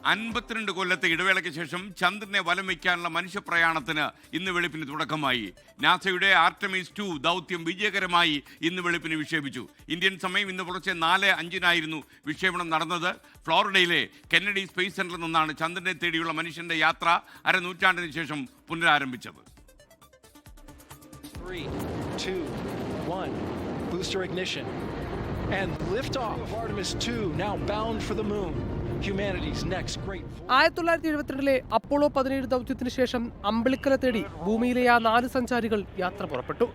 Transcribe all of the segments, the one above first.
52 കൊല്ലത്തെ ഇടവേളയ്ക്ക് ശേഷം ചന്ദ്രനെ വലം വയ്ക്കാനുള്ള മനുഷ്യപ്രയാണത്തിന് ഇന്ന് വെളുപ്പിന് തുടക്കമായി. നാസയുടെ ആർടെമിസ് 2 ദൗത്യം വിജയകരമായി ഇന്ന് വെളുപ്പിന് വിക്ഷേപിച്ചു. ഇന്ത്യൻ സമയം ഇന്ന് പുലർച്ചെ 4:05 വിക്ഷേപണം നടന്നത്. ഫ്ലോറിഡയിലെ കെന്നഡി സ്പേസ് സെന്ററിൽ നിന്നാണ് ചന്ദ്രനെ തേടിയുള്ള മനുഷ്യന്റെ യാത്ര അരനൂറ്റാണ്ടിന് ശേഷം പുനരാരംഭിച്ചത്. 3, 2, 1, booster ignition, and liftoff of Artemis 2, now bound for the moon. Humanity's next great. 1972 Apollo 17 ദൗത്യത്തിന് ശേഷം അമ്പിളിക്കല തേടി ഭൂമിയിലെ ആ 4 സഞ്ചാരികൾ യാത്ര പുറപ്പെട്ടു.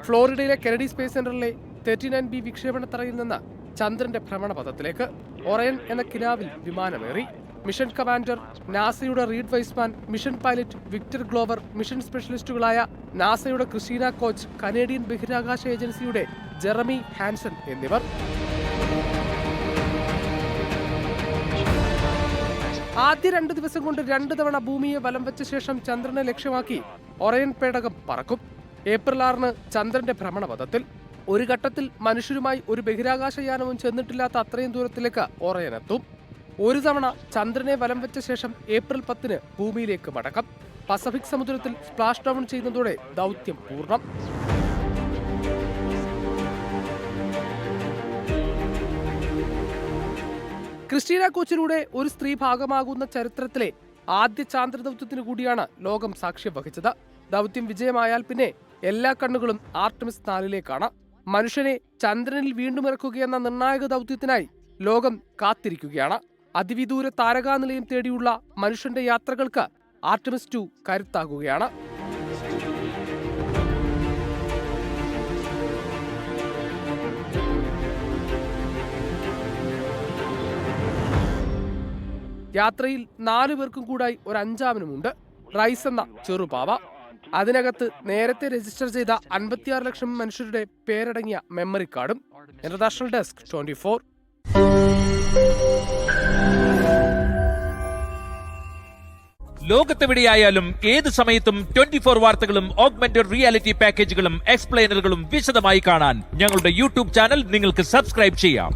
ഫ്ലോറിഡയിലെ കെനഡി സ്പേസ് സെന്ററിലെ 39B വിക്ഷേപണത്തറയിൽ നിന്ന് ചന്ദ്രന്റെ ഭ്രമണപഥത്തിലേക്ക് ഒറയൻ എന്ന കിനാവിൽ വിമാനമേറി. മിഷൻ കമാൻഡർ, നാസയുടെ Reid Wiseman, mission pilot Victor Glover, mission സ്പെഷ്യലിസ്റ്റുകളായ നാസയുടെ ക്രിസ്റ്റീന കോച്ച്, കനേഡിയൻ ബഹിരാകാശ ഏജൻസിയുടെ ജെറമി ഹാൻസൺ എന്നിവർ. ആദ്യ 2 ദിവസം കൊണ്ട് 2 തവണ ഭൂമിയെ വലം വെച്ച ശേഷം ചന്ദ്രനെ ലക്ഷ്യമാക്കി ഒറയൻ പേടകം പറക്കും. ഏപ്രിൽ 6 ചന്ദ്രന്റെ ഭ്രമണപഥത്തിൽ. ഒരു ഘട്ടത്തിൽ മനുഷ്യരുമായി ഒരു ബഹിരാകാശയാനവും ചെന്നിട്ടില്ലാത്ത അത്രയും ദൂരത്തിലേക്ക് ഒറയൻ എത്തും. ഒരു തവണ ചന്ദ്രനെ വലം വെച്ച ശേഷം ഏപ്രിൽ 10 ഭൂമിയിലേക്ക് മടക്കം. പസഫിക് സമുദ്രത്തിൽ സ്പ്ലാഷ് ഡൗൺ ചെയ്യുന്നതോടെ ദൗത്യം പൂർണ്ണം. ക്രിസ്റ്റീന കോച്ചിലൂടെ ഒരു സ്ത്രീ ഭാഗമാകുന്ന ചരിത്രത്തിലെ ആദ്യ ചാന്ദ്രദൗത്യത്തിന് കൂടിയാണ് ലോകം സാക്ഷ്യം വഹിച്ചത്. ദൗത്യം വിജയമായാൽ പിന്നെ എല്ലാ കണ്ണുകളും ആർടെമിസ് 4ലേക്കാണ്. മനുഷ്യനെ ചന്ദ്രനിൽ വീണ്ടും ഇറക്കുകയെന്ന നിർണായക ദൗത്യത്തിനായി ലോകം കാത്തിരിക്കുകയാണ്. അതിവിദൂര താരകാനിലയം തേടിയുള്ള മനുഷ്യന്റെ യാത്രകൾക്ക് ആർടെമിസ് 2 കരുത്താകുകയാണ്. യാത്രയിൽ 4 പേർക്കും കൂടായി ഒരു 5-ാമനുമുണ്ട്, റൈസ് എന്ന ചെറുപാവ. അതിനകത്ത് നേരത്തെ രജിസ്റ്റർ ചെയ്ത 56 ലക്ഷം മനുഷ്യരുടെ പേരടങ്ങിയ മെമ്മറി കാർഡും. International desk 24. ലോകത്തെവിടെയായാലും ഏത് സമയത്തും 24 വാർത്തകളും ഓഗ്മെന്റഡ് റിയാലിറ്റി പാക്കേജുകളും എക്സ്പ്ലെയിനറുകളും വിശദമായി കാണാൻ ഞങ്ങളുടെ യൂട്യൂബ് ചാനൽ നിങ്ങൾക്ക് സബ്സ്ക്രൈബ് ചെയ്യാം.